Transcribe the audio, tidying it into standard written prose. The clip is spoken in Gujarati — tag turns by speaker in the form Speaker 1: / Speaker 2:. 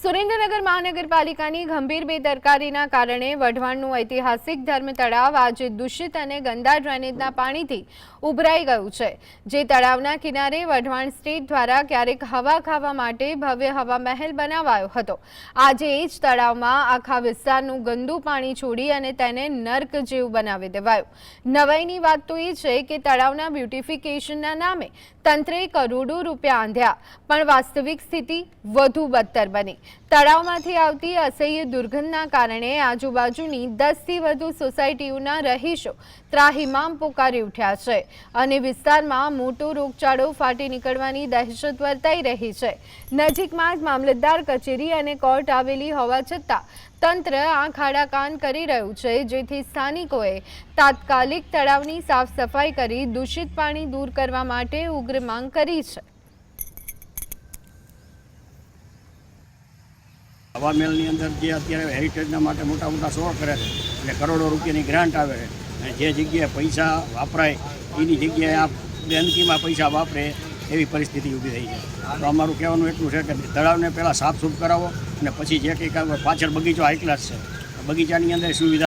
Speaker 1: સુરેન્દ્રનગર મહાનગરપાલિકાની ગંભીર બેદરકારીના કારણે વઢવાણનું ઐતિહાસિક ધર્મ તળાવ આજે દૂષિત અને ગંદા ડ્રેનેજના પાણીથી ઉભરાઈ ગયું છે। જે તળાવના કિનારે વઢવાણ સ્ટેટ દ્વારા ક્યારેક હવા ખાવા માટે ભવ્ય હવા મહેલ બનાવાયો હતો। આજે એ જ તળાવમાં આખા વિસ્તારનું ગંદુ પાણી છોડી અને તેને નર્ક જેવું બનાવી દેવાયું। નવાઈની વાત તો એ છે કે તળાવના બ્યુટિફિકેશનના નામે તંત્રે કરોડો રૂપિયા આંધ્યા, પણ વાસ્તવિક સ્થિતિ વધુ બદતર બની। તળાવમાંથી આવતી અસહ્ય દુર્ગંધના કારણે આજુબાજુની 10 થી વધુ સોસાયટીઓના રહીશો ત્રાહિમામ પોકારી ઉઠ્યા છે અને વિસ્તારમાં મોટો રોગચાળો ફાટી નીકળવાની દહેશત વર્તાઈ રહી છે। નજીકમાં જ મામલતદાર કચેરી અને કોર્ટ આવેલી હોવા છતાં તંત્ર આંખ આડા કાન કરી રહ્યું છે, જેથી સ્થાનિકોએ તાત્કાલિક તળાવની સાફ સફાઈ કરી દૂષિત પાણી દૂર કરવા માટે ઉગ્ર માંગ કરી છે।
Speaker 2: હવા મહેલની અંદર જે અત્યારે હેરિટેજના માટે મોટા મોટા શો કરે છે એટલે કરોડો રૂપિયાની ગ્રાન્ટ આવે છે અને જે જગ્યાએ પૈસા વાપરાય એની જગ્યાએ આ ગંદકીમાં પૈસા વાપરે એવી પરિસ્થિતિ ઊભી થઈ છે। તો અમારું કહેવાનું એટલું છે કે તળાવને પહેલાં સાફસૂફ કરાવો અને પછી જે કંઈક પાછળ બગીચો હાઈ ક્લાસ છે, બગીચાની અંદર સુવિધા